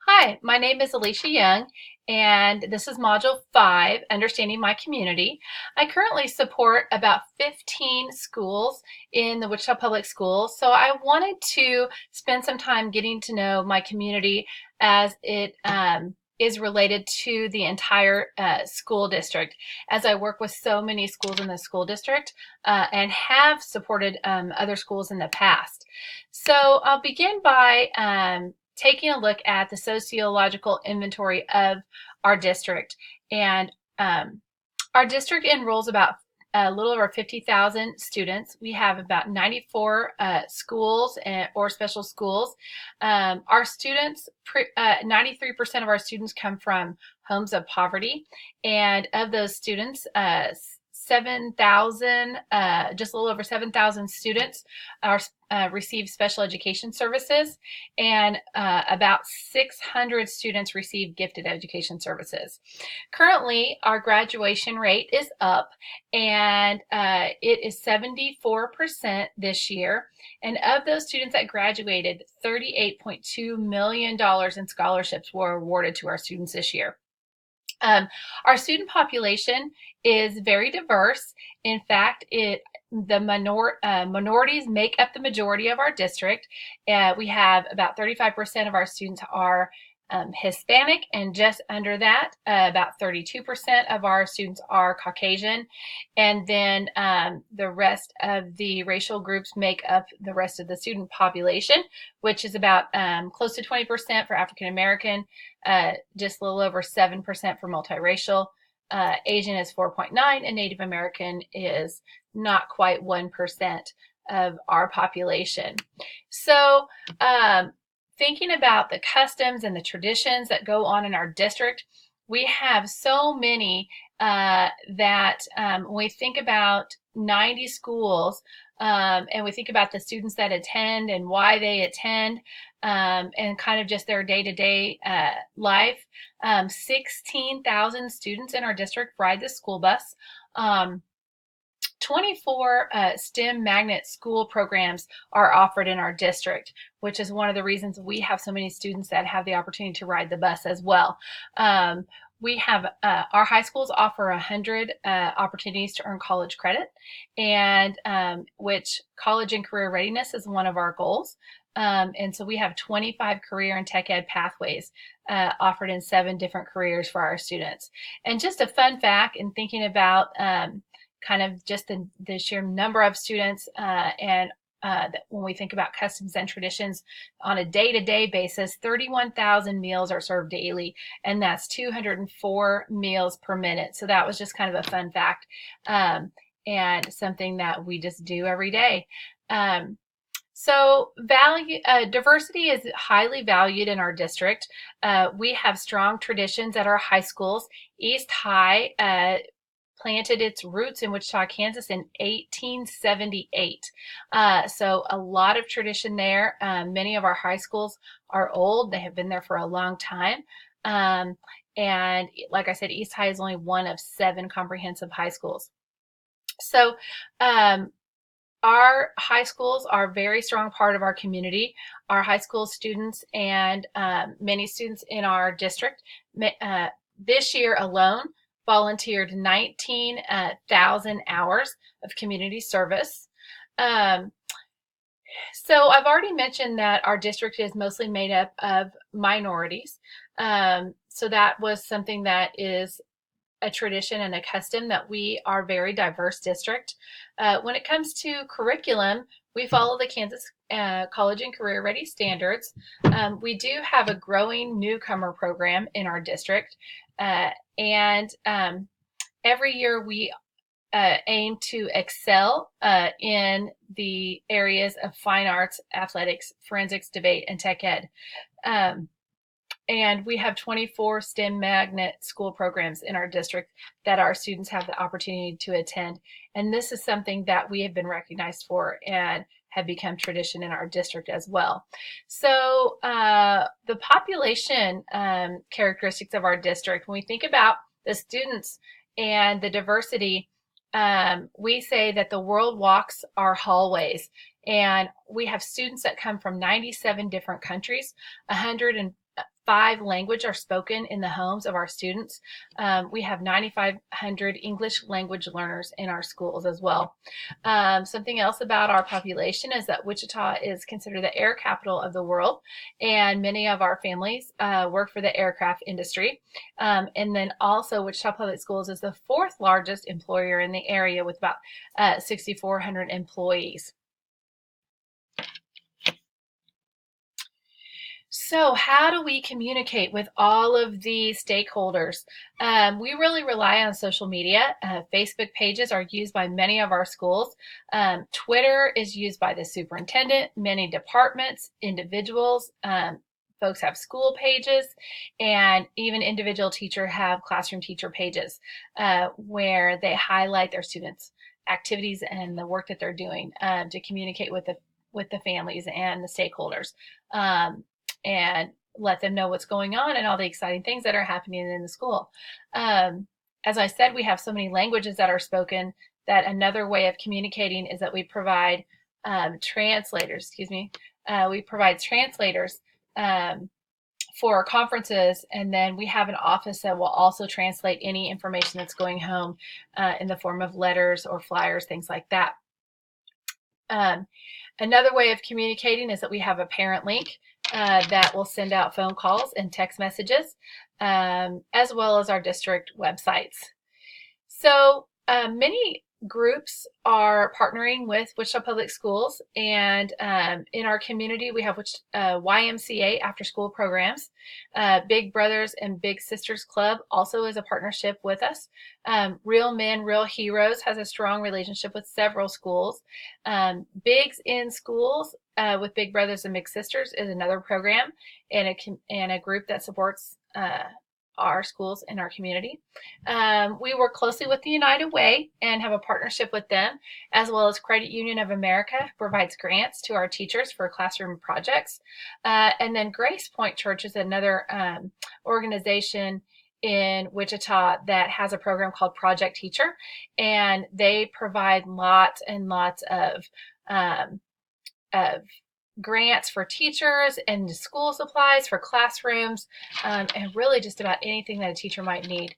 Hi, my name is Alicia Young, and this is Module 5, Understanding My Community. I currently support about 15 schools in the Wichita Public Schools, so I wanted to spend some time getting to know my community as it is related to the entire school district, as I work with so many schools in the school district and have supported other schools in the past. So I'll begin by taking a look at the sociological inventory of our district. And our district enrolls about a little over 50,000 students. We have about 94 schools or special schools. Our students, 93% of our students come from homes of poverty. And of those students, 7,000, just a little over 7,000 students receive special education services, and about 600 students receive gifted education services. Currently, our graduation rate is up, and it is 74% this year. And of those students that graduated, $38.2 million in scholarships were awarded to our students this year. Our student population is very diverse. In fact, minorities make up the majority of our district. We have about 35% of our students are Hispanic, and just under that, about 32% of our students are Caucasian. And then the rest of the racial groups make up the rest of the student population, which is about close to 20% for African American, just a little over 7% for multiracial. Asian is 4.9, and Native American is not quite 1% of our population. So thinking about the customs and the traditions that go on in our district, we have so many that when we think about 90 schools, and we think about the students that attend and why they attend, and kind of just their day-to-day life. 16,000 students in our district ride the school bus. 24 STEM magnet school programs are offered in our district, which is one of the reasons we have so many students that have the opportunity to ride the bus as well. We have our high schools offer 100 opportunities to earn college credit, and which college and career readiness is one of our goals. And so we have 25 career and tech ed pathways offered in 7 different careers for our students. And just a fun fact in thinking about kind of just the sheer number of students and when we think about customs and traditions on a day-to-day basis, 31,000 meals are served daily, and that's 204 meals per minute. So that was just kind of a fun fact and something that we just do every day. So diversity is highly valued in our district. We have strong traditions at our high schools. East High planted its roots in Wichita, Kansas in 1878. So a lot of tradition there. Many of our high schools are old. They have been there for a long time. And like I said, East High is only one of 7 comprehensive high schools. So our high schools are a very strong part of our community. Our high school students and many students in our district this year alone volunteered 19,000 hours of community service. So I've already mentioned that our district is mostly made up of minorities. So that was something that is a tradition and a custom, that we are a very diverse district. When it comes to curriculum, we follow the Kansas College and Career Ready standards. We do have a growing newcomer program in our district, and every year we aim to excel in the areas of fine arts, athletics, forensics, debate, and tech ed. And we have 24 STEM magnet school programs in our district that our students have the opportunity to attend. And this is something that we have been recognized for and have become tradition in our district as well. So the population characteristics of our district, when we think about the students and the diversity, we say that the world walks our hallways. And we have students that come from 97 different countries, 5 languages are spoken in the homes of our students. We have 9,500 English language learners in our schools as well. Something else about our population is that Wichita is considered the air capital of the world, and many of our families work for the aircraft industry. And then also Wichita Public Schools is the 4th largest employer in the area with about 6,400 employees. So how do we communicate with all of the stakeholders? We really rely on social media. Facebook pages are used by many of our schools. Twitter is used by the superintendent, many departments, individuals. Folks have school pages, and even individual teachers have classroom teacher pages where they highlight their students' activities and the work that they're doing to communicate with the families and the stakeholders. And let them know what's going on and all the exciting things that are happening in the school. As I said, we have so many languages that are spoken that another way of communicating is that we provide translators, we provide translators for conferences, and then we have an office that will also translate any information that's going home in the form of letters or flyers, things like that. Another way of communicating is that we have a parent link that will send out phone calls and text messages, as well as our district websites. So many groups are partnering with Wichita Public Schools, and in our community we have YMCA after school programs. Big Brothers and Big Sisters Club also is a partnership with us. Real Men, Real Heroes has a strong relationship with several schools. Bigs in Schools with Big Brothers and Big Sisters is another program and a group that supports our schools in our community. We work closely with the United Way and have a partnership with them, as well as Credit Union of America, who provides grants to our teachers for classroom projects. And then Grace Point Church is another organization in Wichita that has a program called Project Teacher, and they provide lots and lots of grants for teachers and school supplies for classrooms, and really just about anything that a teacher might need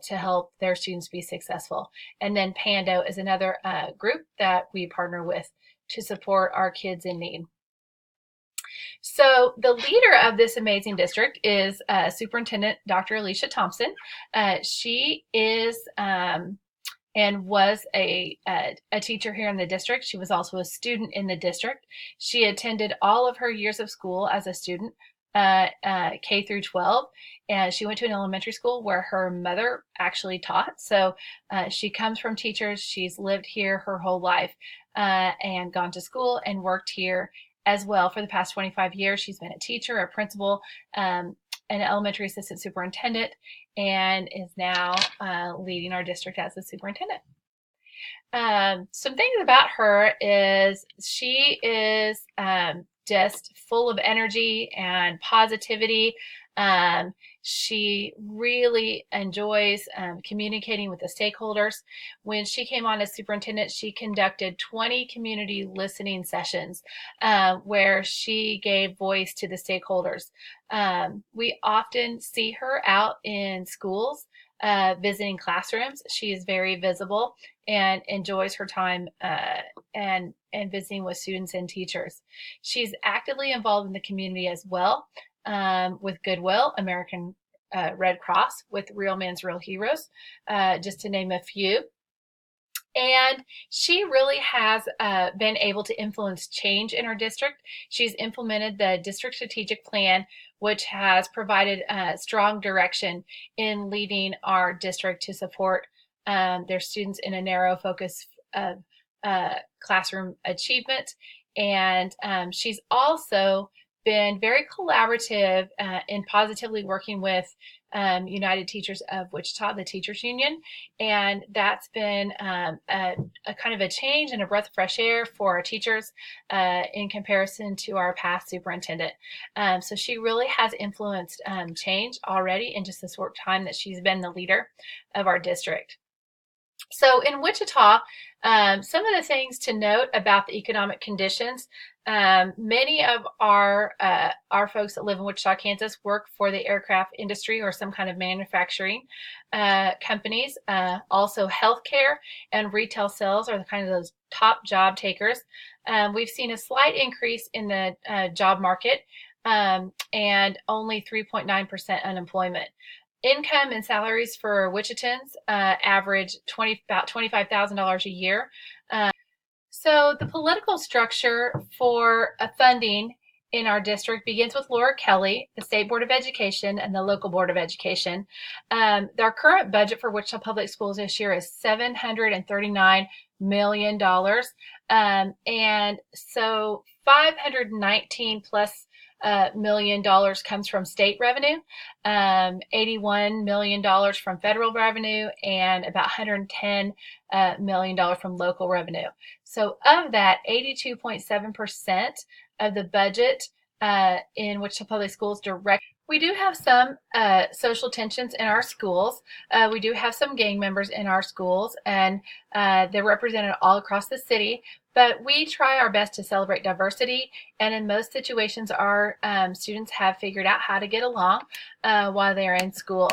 to help their students be successful. And then Pando is another group that we partner with to support our kids in need. So the leader of this amazing district is Superintendent Dr. Alicia Thompson. She is and was a teacher here in the district. She was also a student in the district. She attended all of her years of school as a student, K through 12, and she went to an elementary school where her mother actually taught. So she comes from teachers. She's lived here her whole life and gone to school and worked here as well for the past 25 years. She's been a teacher, a principal, an elementary assistant superintendent, and is now leading our district as a superintendent. Some things about her is she is just full of energy and positivity. She really enjoys communicating with the stakeholders. When she came on as superintendent, she conducted 20 community listening sessions where she gave voice to the stakeholders. We often see her out in schools visiting classrooms. She is very visible and enjoys her time and visiting with students and teachers. She's actively involved in the community as well, with Goodwill, American Red Cross, with Real Men's Real Heroes, just to name a few. And she really has been able to influence change in her district. She's implemented the district strategic plan, which has provided strong direction in leading our district to support their students in a narrow focus of classroom achievement. And she's also been very collaborative in positively working with United Teachers of Wichita, the teachers union, and that's been a kind of a change and a breath of fresh air for our teachers in comparison to our past superintendent. So she really has influenced change already in just the short time that she's been the leader of our district. So in Wichita, some of the things to note about the economic conditions, many of our folks that live in Wichita, Kansas work for the aircraft industry or some kind of manufacturing companies. Also healthcare and retail sales are the kind of those top job takers. We've seen a slight increase in the job market and only 3.9% unemployment. Income and salaries for Wichitans average about $25,000 a year. So the political structure for funding in our district begins with Laura Kelly, the State Board of Education, and the local Board of Education. Our current budget for Wichita Public Schools this year is $739 million. And so 519 plus million dollars comes from state revenue, $81 million from federal revenue, and about $110 million from local revenue. So of that, 82.7% of the budget in Wichita Public Schools direct. We do have some social tensions in our schools. We do have some gang members in our schools, and they're represented all across the city. But we try our best to celebrate diversity, and in most situations, our students have figured out how to get along while they're in school.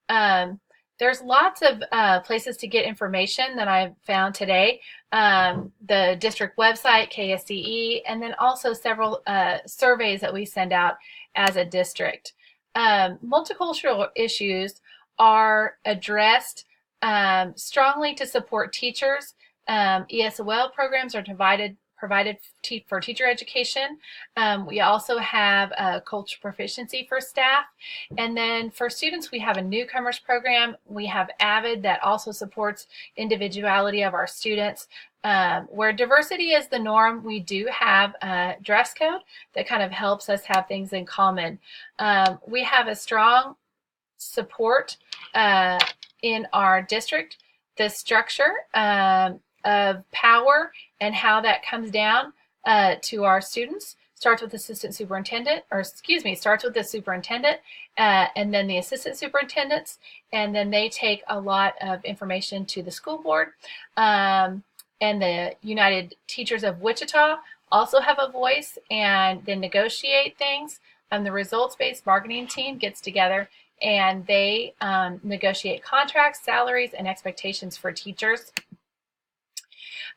There's lots of places to get information that I've found today. The district website, KSCE, and then also several surveys that we send out as a district. Multicultural issues are addressed strongly to support teachers. ESOL programs are provided for teacher education. We also have a cultural proficiency for staff. And then for students, we have a newcomers program. We have AVID that also supports individuality of our students. Where diversity is the norm, we do have a dress code that kind of helps us have things in common. We have a strong support in our district. The structure of power and how that comes down to our students starts with assistant superintendent, or excuse me, starts with the superintendent and then the assistant superintendents, and then they take a lot of information to the school board. And the United Teachers of Wichita also have a voice and then negotiate things. The results-based bargaining team gets together and they negotiate contracts, salaries, and expectations for teachers.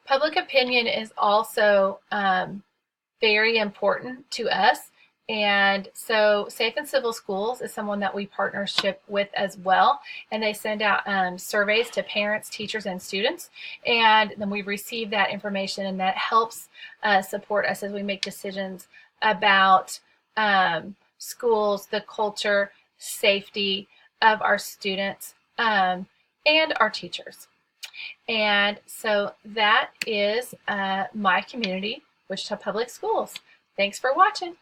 Public opinion is also very important to us, and so Safe and Civil Schools is someone that we partnership with as well, and they send out surveys to parents, teachers, and students, and then we receive that information, and that helps support us as we make decisions about schools, the culture, safety of our students, and our teachers. And so that is my community, Wichita Public Schools. Thanks for watching.